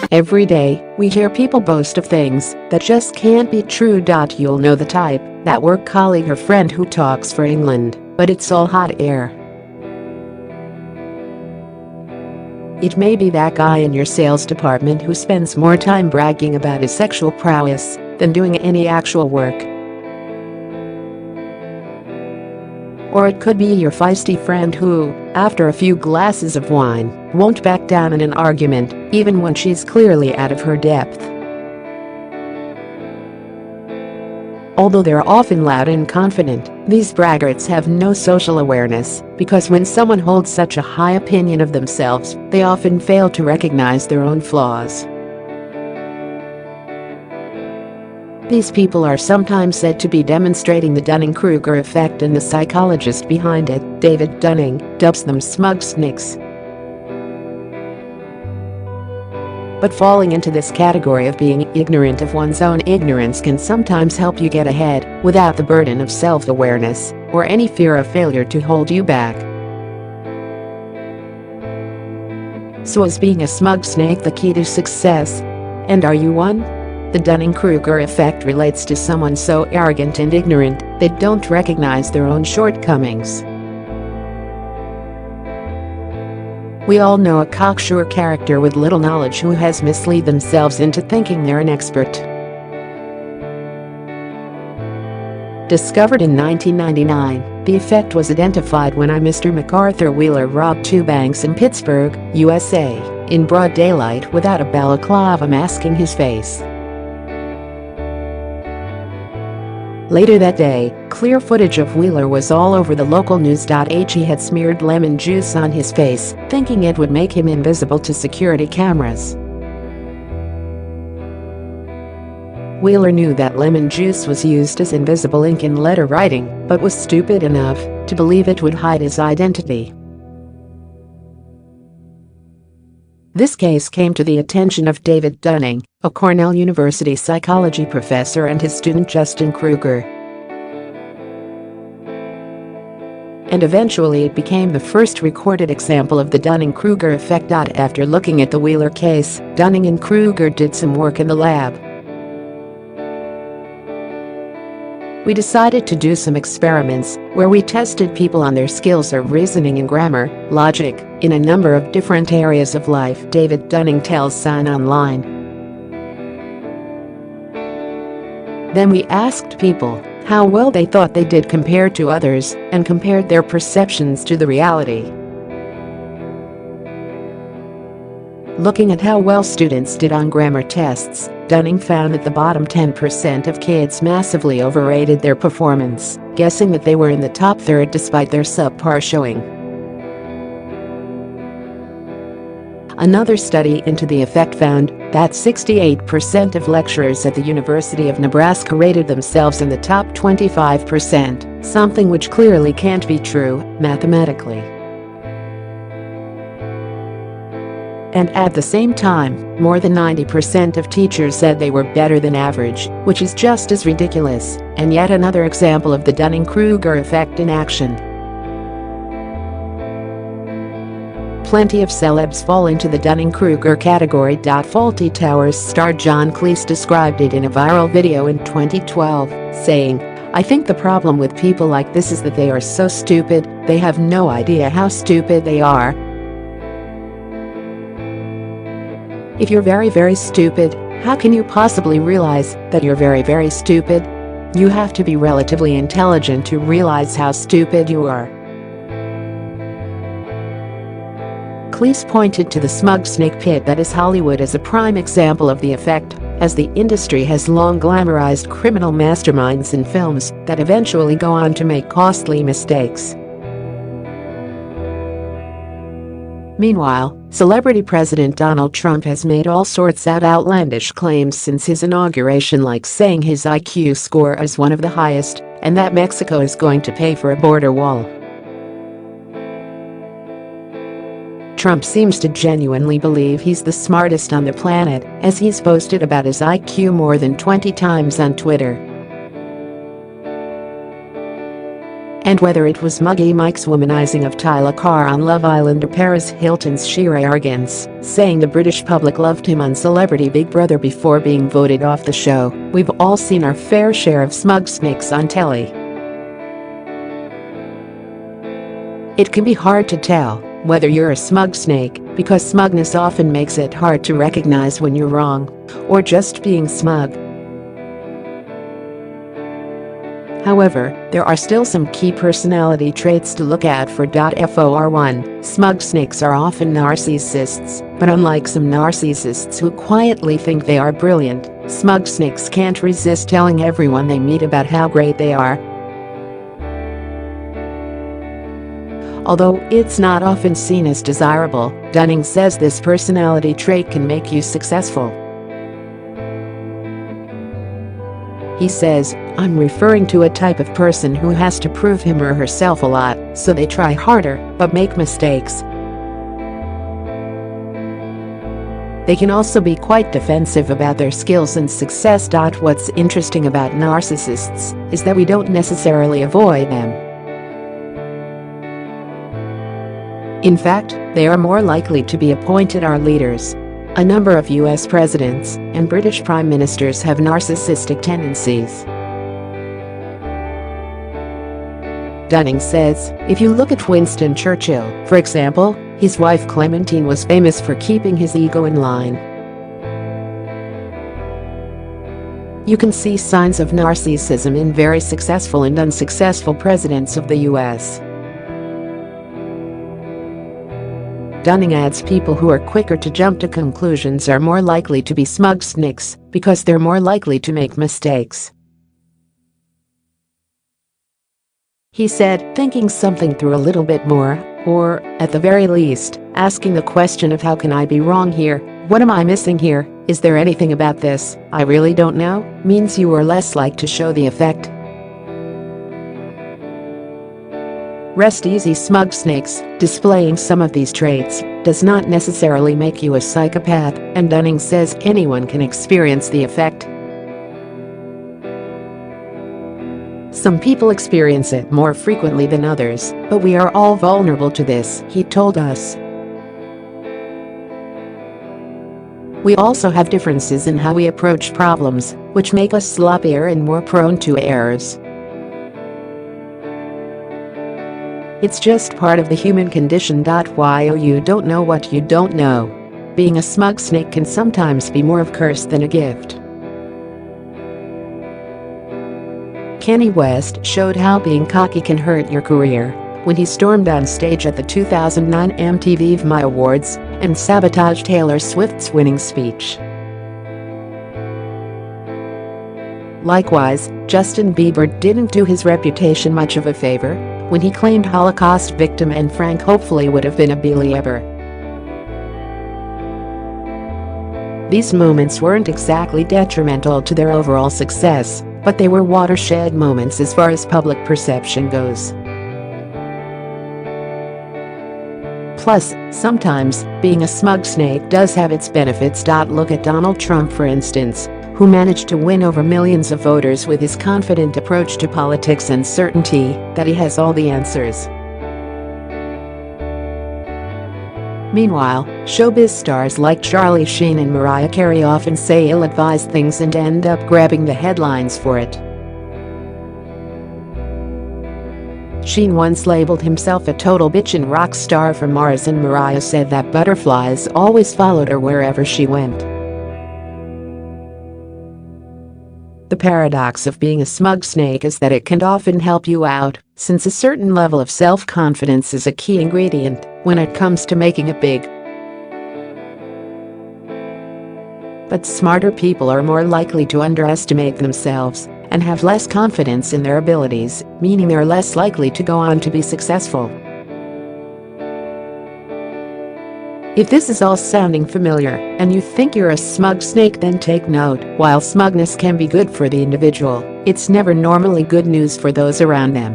Every day, we hear people boast of things that just can't be true. You'll know the type, that work colleague or friend who talks for England, but it's all hot air. It may be that guy in your sales department who spends more time bragging about his sexual prowess than doing any actual work. Or it could be your feisty friend who, after a few glasses of wine, won't back down in an argument, even when she's clearly out of her depth. Although they're often loud and confident, these braggarts have no social awareness, because when someone holds such a high opinion of themselves, they often fail to recognize their own flaws. These people are sometimes said to be demonstrating the Dunning-Kruger effect, and the psychologist behind it, David Dunning, dubs them smug snakes. But falling into this category of being ignorant of one's own ignorance can sometimes help you get ahead without the burden of self-awareness or any fear of failure to hold you back. So is being a smug snake the key to success? And are you one? The Dunning-Kruger effect relates to someone so arrogant and ignorant they don't recognize their own shortcomings. We all know a cocksure character with little knowledge who has misled themselves into thinking they're an expert. Discovered in 1999, the effect was identified when Mr McArthur Wheeler robbed two banks in Pittsburgh, USA, in broad daylight without a balaclava masking his face. Later that day, clear footage of Wheeler was all over the local news.He. He had smeared lemon juice on his face, thinking it would make him invisible to security cameras. Wheeler knew that lemon juice was used as invisible ink in letter writing, but was stupid enough to believe it would hide his identity. This case came to the attention of David Dunning, a Cornell University psychology professor, and his student Justin Kruger. And eventually it became the first recorded example of the Dunning-Kruger effect. After looking at the Wheeler case, Dunning and Kruger did some work in the lab. We decided to do some experiments where we tested people on their skills of reasoning and grammar, logic, in a number of different areas of life, David Dunning tells Sign Online. Then we asked people how well they thought they did compared to others, and compared their perceptions to the reality. Looking at how well students did on grammar tests, Dunning found that the bottom 10% of kids massively overrated their performance, guessing that they were in the top third despite their subpar showing. Another study into the effect found that 68% of lecturers at the University of Nebraska rated themselves in the top 25%, something which clearly can't be true, mathematically. And at the same time, more than 90% of teachers said they were better than average, which is just as ridiculous, and yet another example of the Dunning-Kruger effect in action. Plenty of celebs fall into the Dunning-Kruger category. Fawlty Towers star John Cleese described it in a viral video in 2012, saying, "I think the problem with people like this is that they are so stupid, they have no idea how stupid they are. If you're very, very stupid, how can you possibly realize that you're very, very stupid? You have to be relatively intelligent to realize how stupid you are." Cleese pointed to the smug snake pit that is Hollywood as a prime example of the effect, as the industry has long glamorized criminal masterminds in films that eventually go on to make costly mistakes. Meanwhile, celebrity President Donald Trump has made all sorts of outlandish claims since his inauguration, like saying his IQ score is one of the highest and that Mexico is going to pay for a border wall. Trump seems to genuinely believe he's the smartest on the planet, as he's boasted about his IQ more than 20 times on Twitter. And whether it was Muggy Mike's womanizing of Tyler Carr on Love Island or Paris Hilton's sheer arrogance, saying the British public loved him on Celebrity Big Brother before being voted off the show, we've all seen our fair share of smug snakes on telly. It can be hard to tell whether you're a smug snake because smugness often makes it hard to recognize when you're wrong or just being smug. However, there are still some key personality traits to look at for .For 1. Smug snakes are often narcissists, but unlike some narcissists who quietly think they are brilliant, smug snakes can't resist telling everyone they meet about how great they are. Although it's not often seen as desirable, Dunning says this personality trait can make you successful. He says, I'm referring to a type of person who has to prove him or herself a lot, so they try harder, but make mistakes. They can also be quite defensive about their skills and success. What's interesting about narcissists is that we don't necessarily avoid them. In fact, they are more likely to be appointed our leaders. A number of US presidents and British prime ministers have narcissistic tendencies. Dunning says, if you look at Winston Churchill, for example, his wife Clementine was famous for keeping his ego in line. You can see signs of narcissism in very successful and unsuccessful presidents of the US. Dunning adds people who are quicker to jump to conclusions are more likely to be smug snakes because they're more likely to make mistakes. He said, thinking something through a little bit more, or, at the very least, asking the question of how can I be wrong here, what am I missing here, is there anything about this I really don't know, means you are less likely to show the effect. Rest easy. Smug snakes, displaying some of these traits, does not necessarily make you a psychopath, and Dunning says anyone can experience the effect. Some people experience it more frequently than others, but we are all vulnerable to this, he told us. We also have differences in how we approach problems, which make us sloppier and more prone to errors. It's just part of the human condition. Why you don't know what you don't know. Being a smug snake can sometimes be more of a curse than a gift. Kanye West showed how being cocky can hurt your career when he stormed on stage at the 2009 MTV VMA Awards and sabotaged Taylor Swift's winning speech. Likewise, Justin Bieber didn't do his reputation much of a favor when he claimed Holocaust victim Anne Frank hopefully would have been a believer. These moments weren't exactly detrimental to their overall success, but they were watershed moments as far as public perception goes. Plus, sometimes, being a smug snake does have its benefits. Look at Donald Trump, for instance, who managed to win over millions of voters with his confident approach to politics and certainty that he has all the answers. Meanwhile, showbiz stars like Charlie Sheen and Mariah Carey often say ill-advised things and end up grabbing the headlines for it. Sheen once labeled himself a total bitch and rock star from Mars, and Mariah said that butterflies always followed her wherever she went. The paradox of being a smug snake is that it can often help you out, since a certain level of self-confidence is a key ingredient when it comes to making it big. But smarter people are more likely to underestimate themselves and have less confidence in their abilities, meaning they're less likely to go on to be successful. If this is all sounding familiar and you think you're a smug snake, then take note. While smugness can be good for the individual, it's never normally good news for those around them.